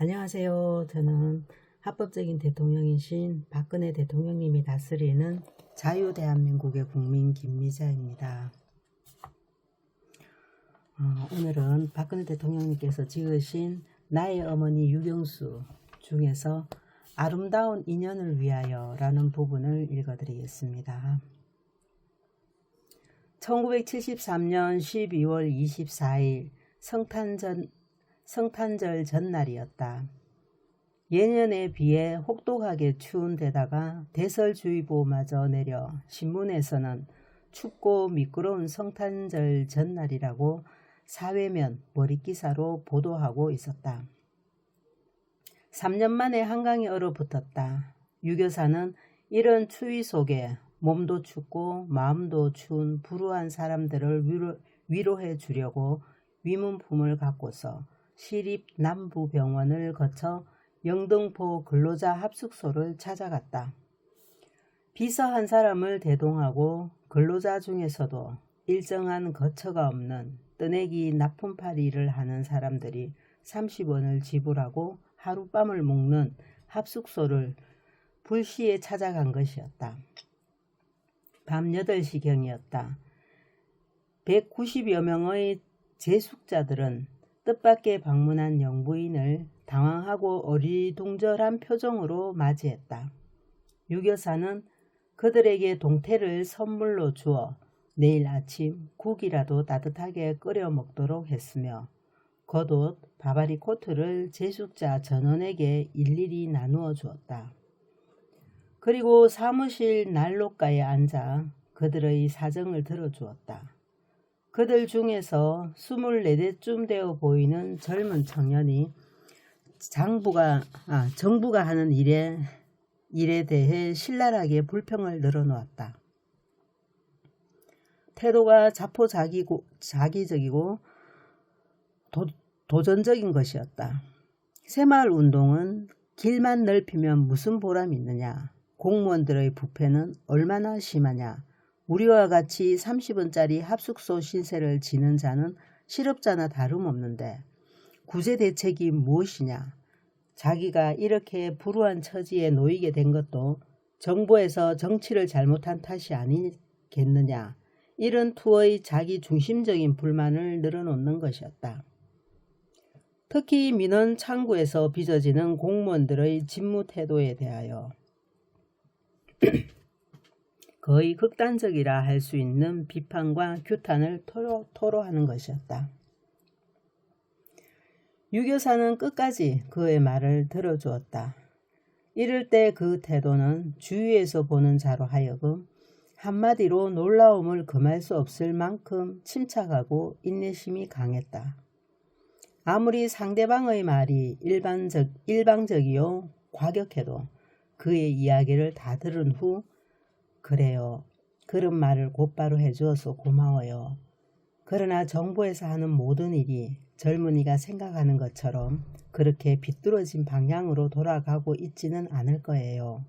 안녕하세요. 저는 합법적인 대통령이신 박근혜 대통령님이 다스리는 자유대한민국의 국민 김미자입니다. 오늘은 박근혜 대통령님께서 지으신 나의 어머니 유경수 중에서 아름다운 인연을 위하여 라는 부분을 읽어드리겠습니다. 1973년 12월 24일 성탄절 전날이었다. 예년에 비해 혹독하게 추운 데다가 대설주의보마저 내려 신문에서는 춥고 미끄러운 성탄절 전날이라고 사회면 머릿기사로 보도하고 있었다. 3년 만에 한강이 얼어붙었다. 유교사는 이런 추위 속에 몸도 춥고 마음도 추운 불우한 사람들을 위로해 주려고 위문품을 갖고서 시립 남부병원을 거쳐 영등포 근로자 합숙소를 찾아갔다. 비서 한 사람을 대동하고 근로자 중에서도 일정한 거처가 없는 뜨내기 납품팔이를 하는 사람들이 30원을 지불하고 하룻밤을 묵는 합숙소를 불시에 찾아간 것이었다. 밤 8시경이었다. 190여 명의 재숙자들은 뜻밖의 방문한 영부인을 당황하고 어리둥절한 표정으로 맞이했다. 유교사는 그들에게 동태를 선물로 주어 내일 아침 국이라도 따뜻하게 끓여 먹도록 했으며 겉옷, 바바리 코트를 재숙자 전원에게 일일이 나누어 주었다. 그리고 사무실 난로가에 앉아 그들의 사정을 들어주었다. 그들 중에서 24대쯤 되어 보이는 젊은 청년이 정부가 하는 일에 대해 신랄하게 불평을 늘어놓았다. 태도가 자기적이고 도전적인 것이었다. 새마을 운동은 길만 넓히면 무슨 보람이 있느냐? 공무원들의 부패는 얼마나 심하냐? 우리와 같이 30원짜리 합숙소 신세를 지는 자는 실업자나 다름없는데 구제 대책이 무엇이냐? 자기가 이렇게 불우한 처지에 놓이게 된 것도 정부에서 정치를 잘못한 탓이 아니겠느냐? 이런 투의 자기 중심적인 불만을 늘어놓는 것이었다. 특히 민원 창구에서 빚어지는 공무원들의 직무 태도에 대하여 거의 극단적이라 할 수 있는 비판과 규탄을 토로하는 것이었다. 유교사는 끝까지 그의 말을 들어주었다. 이럴 때 그 태도는 주위에서 보는 자로 하여금 한마디로 놀라움을 금할 수 없을 만큼 침착하고 인내심이 강했다. 아무리 상대방의 말이 일방적이요 과격해도 그의 이야기를 다 들은 후 그래요. 그런 말을 곧바로 해주어서 고마워요. 그러나 정부에서 하는 모든 일이 젊은이가 생각하는 것처럼 그렇게 비뚤어진 방향으로 돌아가고 있지는 않을 거예요.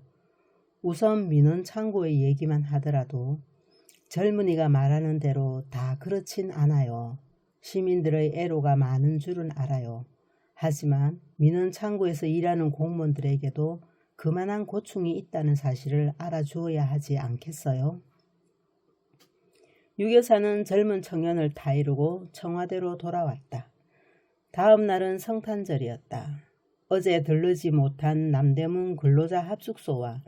우선 민원 창구의 얘기만 하더라도 젊은이가 말하는 대로 다 그렇진 않아요. 시민들의 애로가 많은 줄은 알아요. 하지만 민원 창구에서 일하는 공무원들에게도 그만한 고충이 있다는 사실을 알아주어야 하지 않겠어요? 유교사는 젊은 청년을 타이르고 청와대로 돌아왔다. 다음 날은 성탄절이었다. 어제 들르지 못한 남대문 근로자 합숙소와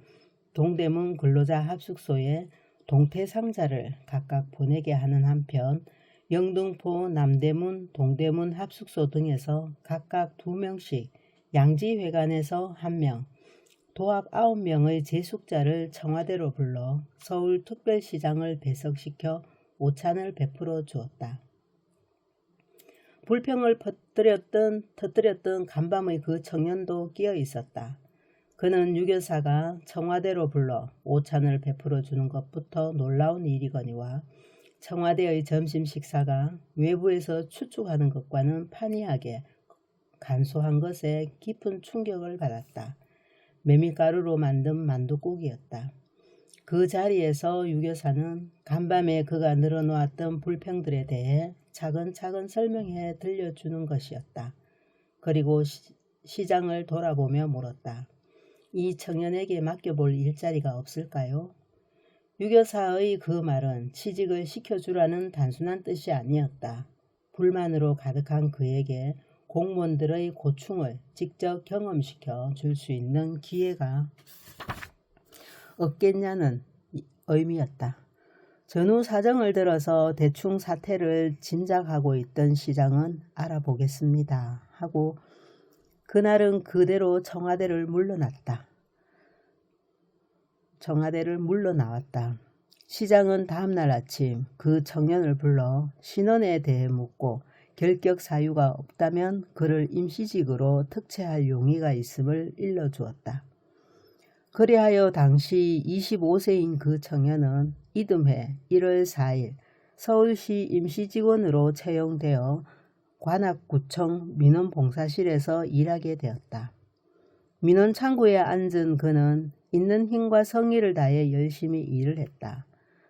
동대문 근로자 합숙소에 동태 상자를 각각 보내게 하는 한편 영등포, 남대문, 동대문 합숙소 등에서 각각 2명씩 양지회관에서 1명, 도합 9명의 재숙자를 청와대로 불러 서울특별시장을 배석시켜 오찬을 베풀어 주었다. 불평을 터뜨렸던 간밤의 그 청년도 끼어 있었다. 그는 유교사가 청와대로 불러 오찬을 베풀어 주는 것부터 놀라운 일이거니와 청와대의 점심 식사가 외부에서 추측하는 것과는 판이하게 간소한 것에 깊은 충격을 받았다. 메밀가루로 만든 만둣국이었다. 그 자리에서 유교사는 간밤에 그가 늘어놓았던 불평들에 대해 차근차근 설명해 들려주는 것이었다. 그리고 시장을 돌아보며 물었다. 이 청년에게 맡겨볼 일자리가 없을까요? 유교사의 그 말은 취직을 시켜주라는 단순한 뜻이 아니었다. 불만으로 가득한 그에게 공무원들의 고충을 직접 경험시켜 줄 수 있는 기회가 없겠냐는 의미였다. 전후 사정을 들어서 대충 사태를 짐작하고 있던 시장은 알아보겠습니다 하고 그날은 그대로 청와대를 물러나왔다. 시장은 다음날 아침 그 청년을 불러 신원에 대해 묻고 결격 사유가 없다면 그를 임시직으로 특채할 용의가 있음을 일러주었다. 그리하여 당시 25세인 그 청년은 이듬해 1월 4일 서울시 임시직원으로 채용되어 관악구청 민원봉사실에서 일하게 되었다. 민원창구에 앉은 그는 있는 힘과 성의를 다해 열심히 일을 했다.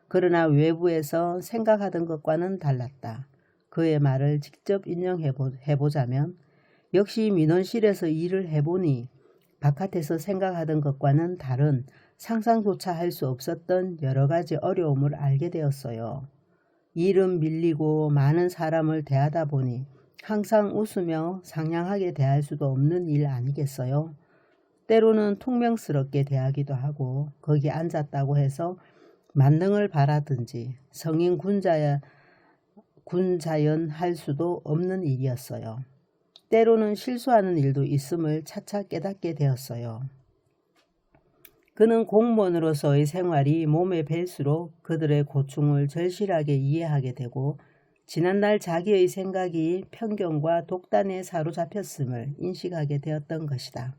그러나 외부에서 생각하던 것과는 달랐다. 그의 말을 직접 인용해보자면 역시 민원실에서 일을 해보니 바깥에서 생각하던 것과는 다른 상상조차 할 수 없었던 여러 가지 어려움을 알게 되었어요. 일은 밀리고 많은 사람을 대하다 보니 항상 웃으며 상냥하게 대할 수도 없는 일 아니겠어요? 때로는 퉁명스럽게 대하기도 하고 거기 앉았다고 해서 만능을 바라든지 성인 군자연 할 수도 없는 일이었어요. 때로는 실수하는 일도 있음을 차차 깨닫게 되었어요. 그는 공무원으로서의 생활이 몸에 뵐수록 그들의 고충을 절실하게 이해하게 되고 지난날 자기의 생각이 편견과 독단에 사로잡혔음을 인식하게 되었던 것이다.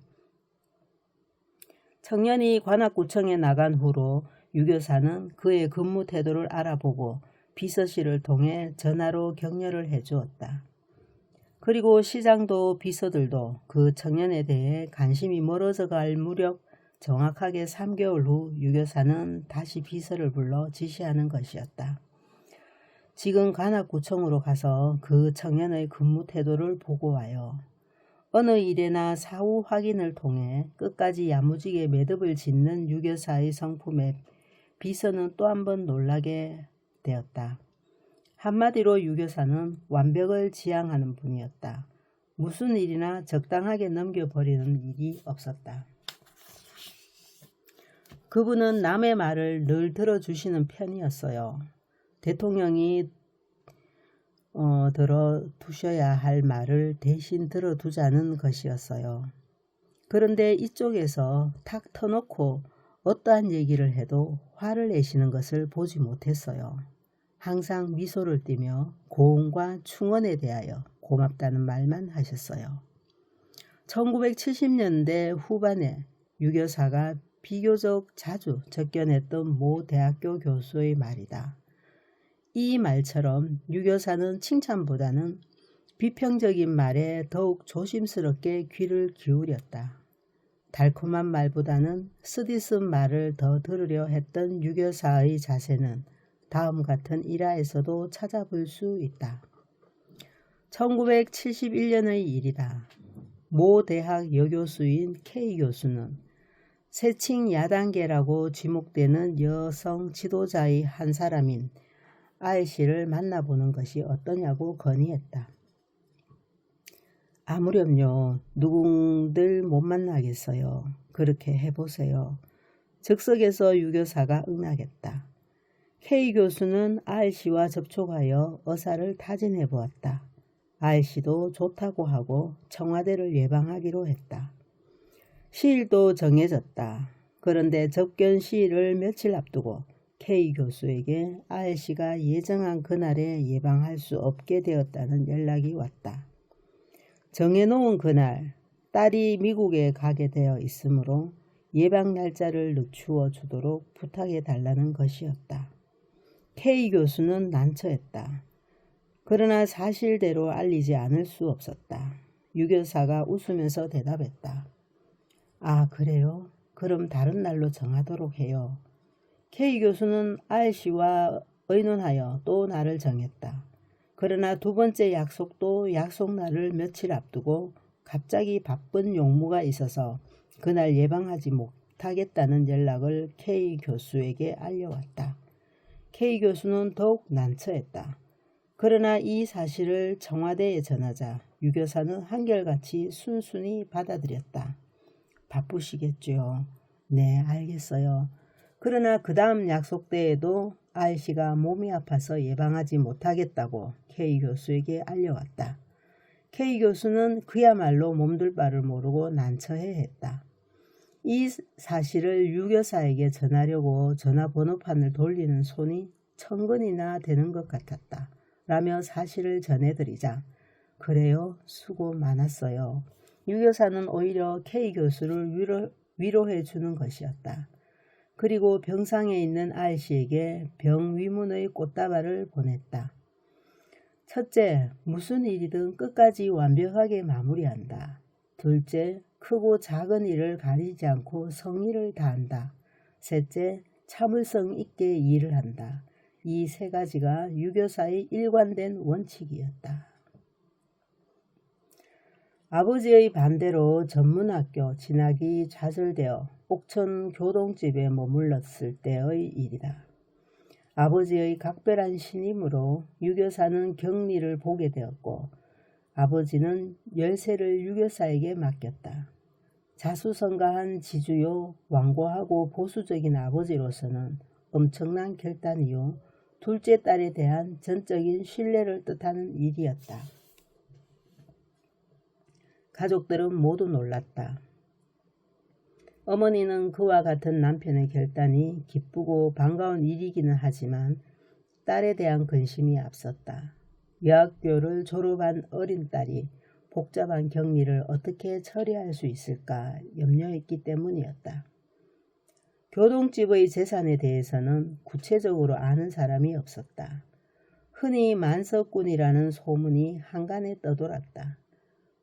청년이 관악구청에 나간 후로 유교사는 그의 근무 태도를 알아보고 비서실을 통해 전화로 격려를 해주었다. 그리고 시장도 비서들도 그 청년에 대해 관심이 멀어져 갈 무렵 정확하게 3개월 후 유교사는 다시 비서를 불러 지시하는 것이었다. 지금 관악구청으로 가서 그 청년의 근무 태도를 보고 와요. 어느 일에나 사후 확인을 통해 끝까지 야무지게 매듭을 짓는 유교사의 성품에 비서는 또 한 번 놀라게 되었다. 한마디로 유교사는 완벽을 지향하는 분이었다. 무슨 일이나 적당하게 넘겨버리는 일이 없었다. 그분은 남의 말을 늘 들어주시는 편이었어요. 대통령이 들어두셔야 할 말을 대신 들어두자는 것이었어요. 그런데 이쪽에서 탁 터놓고 어떠한 얘기를 해도 화를 내시는 것을 보지 못했어요. 항상 미소를 띠며 고운과 충언에 대하여 고맙다는 말만 하셨어요. 1970년대 후반에 유교사가 비교적 자주 접견했던 모 대학교 교수의 말이다. 이 말처럼 유교사는 칭찬보다는 비평적인 말에 더욱 조심스럽게 귀를 기울였다. 달콤한 말보다는 쓰디쓴 말을 더 들으려 했던 유교사의 자세는 다음 같은 일화에서도 찾아볼 수 있다. 1971년의 일이다. 모 대학 여교수인 K 교수는 세칭 야단계라고 지목되는 여성 지도자의 한 사람인 아이씨를 만나보는 것이 어떠냐고 건의했다. 아무렴요. 누군들 못 만나겠어요. 그렇게 해보세요. 즉석에서 유교사가 응하겠다. K 교수는 아이씨와 접촉하여 의사를 타진해 보았다. 아이씨도 좋다고 하고 청와대를 예방하기로 했다. 시일도 정해졌다. 그런데 접견 시일을 며칠 앞두고 K 교수에게 아이씨가 예정한 그날에 예방할 수 없게 되었다는 연락이 왔다. 정해놓은 그날 딸이 미국에 가게 되어 있으므로 예방 날짜를 늦추어 주도록 부탁해 달라는 것이었다. K 교수는 난처했다. 그러나 사실대로 알리지 않을 수 없었다. 유교사가 웃으면서 대답했다. 아, 그래요? 그럼 다른 날로 정하도록 해요. K 교수는 아이씨와 의논하여 또 날을 정했다. 그러나 두 번째 약속도 약속 날을 며칠 앞두고 갑자기 바쁜 용무가 있어서 그날 예방하지 못하겠다는 연락을 K 교수에게 알려왔다. K 교수는 더욱 난처했다. 그러나 이 사실을 청와대에 전하자 유 교사는 한결같이 순순히 받아들였다. 바쁘시겠죠. 네, 알겠어요. 그러나 그 다음 약속 때에도 R씨가 몸이 아파서 예방하지 못하겠다고 K 교수에게 알려왔다. K 교수는 그야말로 몸둘 바를 모르고 난처해했다. 이 사실을 유 교사에게 전하려고 전화번호판을 돌리는 손이 천근이나 되는 것 같았다. 라며 사실을 전해드리자 그래요? 수고 많았어요. 유 교사는 오히려 K 교수를 위로해 주는 것이었다. 그리고 병상에 있는 R씨에게 병위문의 꽃다발을 보냈다. 첫째, 무슨 일이든 끝까지 완벽하게 마무리한다. 둘째, 크고 작은 일을 가리지 않고 성의를 다한다. 셋째, 참을성 있게 일을 한다. 이 세 가지가 유 교사의 일관된 원칙이었다. 아버지의 반대로 전문학교 진학이 좌절되어 옥천 교동집에 머물렀을 때의 일이다. 아버지의 각별한 신임으로 유 교사는 격리를 보게 되었고 아버지는 열쇠를 유 교사에게 맡겼다. 자수성가한 지주요 완고하고 보수적인 아버지로서는 엄청난 결단이요 둘째 딸에 대한 전적인 신뢰를 뜻하는 일이었다. 가족들은 모두 놀랐다. 어머니는 그와 같은 남편의 결단이 기쁘고 반가운 일이기는 하지만 딸에 대한 근심이 앞섰다. 여학교를 졸업한 어린 딸이 복잡한 격리를 어떻게 처리할 수 있을까 염려했기 때문이었다. 교동집의 재산에 대해서는 구체적으로 아는 사람이 없었다. 흔히 만석군이라는 소문이 한간에 떠돌았다.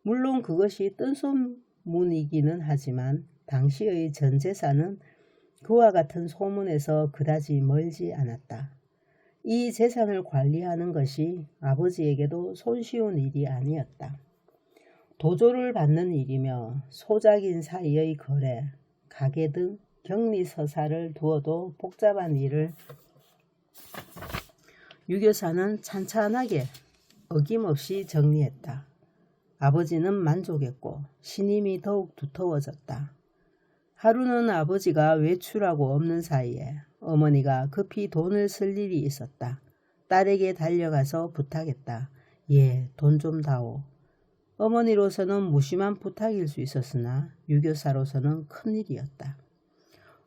물론 그것이 뜬소문이기는 하지만 당시의 전 재산은 그와 같은 소문에서 그다지 멀지 않았다. 이 재산을 관리하는 것이 아버지에게도 손쉬운 일이 아니었다. 도조를 받는 일이며 소작인 사이의 거래, 가게 등 격리서사를 두어도 복잡한 일을 유 교사는 찬찬하게 어김없이 정리했다. 아버지는 만족했고 신임이 더욱 두터워졌다. 하루는 아버지가 외출하고 없는 사이에 어머니가 급히 돈을 쓸 일이 있었다. 딸에게 달려가서 부탁했다. 예, 돈 좀 다오. 어머니로서는 무심한 부탁일 수 있었으나 유교사로서는 큰일이었다.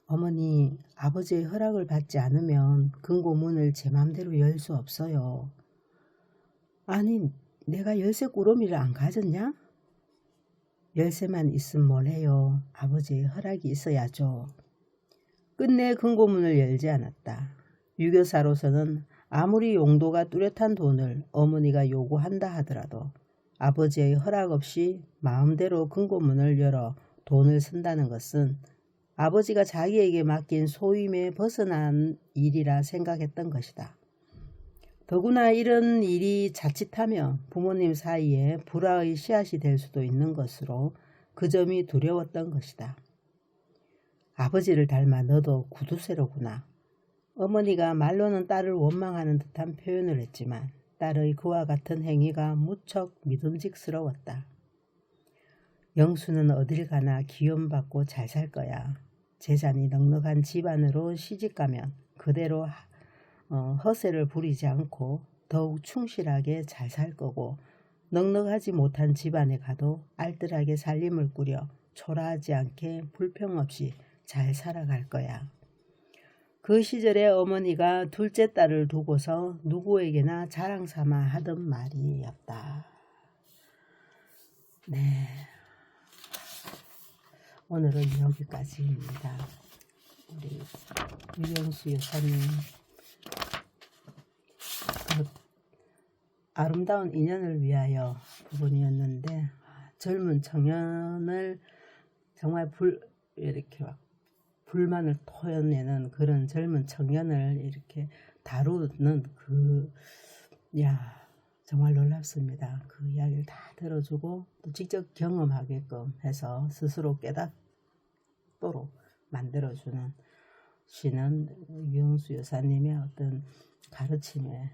어머니, 아버지의 허락을 받지 않으면 금고문을 제 맘대로 열 수 없어요. 아니, 내가 열쇠 꾸러미를 안 가졌냐? 열쇠만 있으면 뭘 해요. 아버지의 허락이 있어야죠. 끝내 금고문을 열지 않았다. 유교사로서는 아무리 용도가 뚜렷한 돈을 어머니가 요구한다 하더라도 아버지의 허락 없이 마음대로 금고문을 열어 돈을 쓴다는 것은 아버지가 자기에게 맡긴 소임에 벗어난 일이라 생각했던 것이다. 더구나 이런 일이 자칫하면 부모님 사이에 불화의 씨앗이 될 수도 있는 것으로 그 점이 두려웠던 것이다. 아버지를 닮아 너도 구두쇠로구나. 어머니가 말로는 딸을 원망하는 듯한 표현을 했지만 딸의 그와 같은 행위가 무척 믿음직스러웠다. 영수는 어딜 가나 기움받고 잘 살 거야. 재산이 넉넉한 집안으로 시집가면 그대로 허세를 부리지 않고 더욱 충실하게 잘 살 거고 넉넉하지 못한 집안에 가도 알뜰하게 살림을 꾸려 초라하지 않게 불평 없이 잘 살아갈 거야. 그 시절에 어머니가 둘째 딸을 두고서 누구에게나 자랑삼아 하던 말이었다. 네, 오늘은 여기까지입니다. 우리 유영수 여사님 아름다운 인연을 위하여 부분이었는데 젊은 청년을 정말 이렇게 막 불만을 토해내는 그런 젊은 청년을 이렇게 다루는 정말 놀랍습니다. 그 이야기를 다 들어주고 또 직접 경험하게끔 해서 스스로 깨닫도록 만들어주는 시는 유영수 여사님의 어떤 가르침에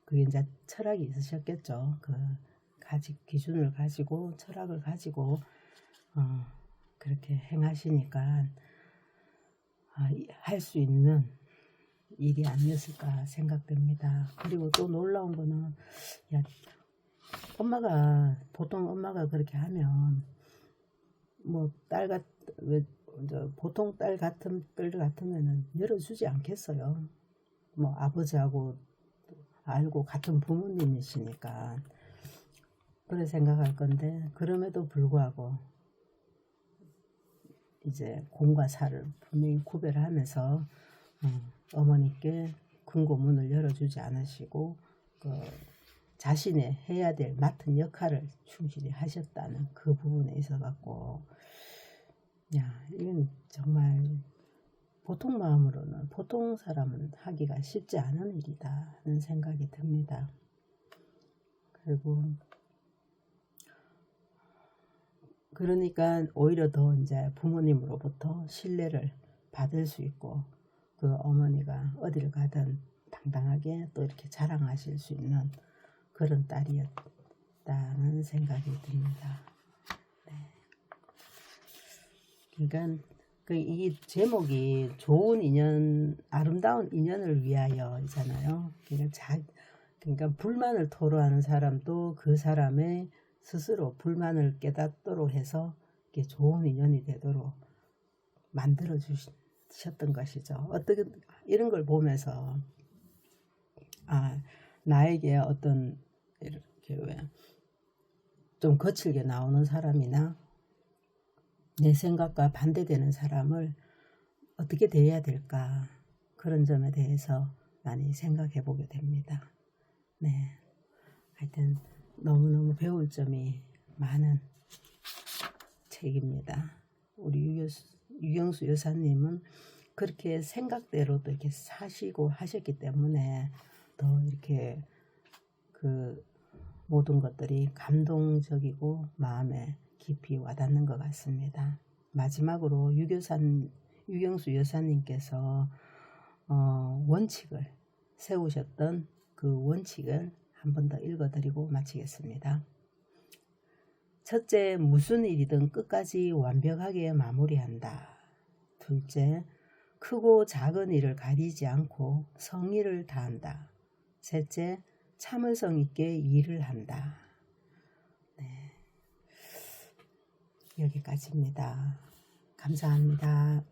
그게 이제 철학이 있으셨겠죠. 그 기준을 가지고 철학을 가지고 그렇게 행하시니까 할 수 있는 일이 아니었을까 생각됩니다. 그리고 또 놀라운 거는 보통 엄마가 그렇게 하면 뭐 보통 딸 같으면은 열어주지 않겠어요. 뭐 아버지하고 알고 같은 부모님이시니까 그래 생각할 건데, 그럼에도 불구하고 이제 공과 사를 분명히 구별하면서 어머니께 금고문을 열어주지 않으시고 자신의 해야 될 맡은 역할을 충실히 하셨다는 그 부분에 있어 갖고 이건 정말 보통 마음으로는, 보통 사람은 하기가 쉽지 않은 일이다는 생각이 듭니다. 그리고 그러니까 오히려 더 이제 부모님으로부터 신뢰를 받을 수 있고 그 어머니가 어디를 가든 당당하게 또 이렇게 자랑하실 수 있는 그런 딸이었다는 생각이 듭니다. 네. 그러니까 이 제목이 좋은 인연, 아름다운 인연을 위하여이잖아요. 그러니까 불만을 토로하는 사람도 그 사람의 스스로 불만을 깨닫도록 해서 이게 좋은 인연이 되도록 만들어 주셨던 것이죠. 어떻게 이런 걸 보면서 나에게 어떤 이렇게 좀 거칠게 나오는 사람이나 내 생각과 반대되는 사람을 어떻게 대해야 될까, 그런 점에 대해서 많이 생각해 보게 됩니다. 네, 하여튼 너무너무 배울 점이 많은 책입니다. 우리 유영수 여사님은 그렇게 생각대로 또 이렇게 사시고 하셨기 때문에 더 이렇게 그 모든 것들이 감동적이고 마음에 깊이 와닿는 것 같습니다. 마지막으로 유영수 여사님께서 원칙을 세우셨던 그 원칙을 한 번 더 읽어드리고 마치겠습니다. 첫째, 무슨 일이든 끝까지 완벽하게 마무리한다. 둘째, 크고 작은 일을 가리지 않고 성의를 다한다. 셋째, 참을성 있게 일을 한다. 네, 여기까지입니다. 감사합니다.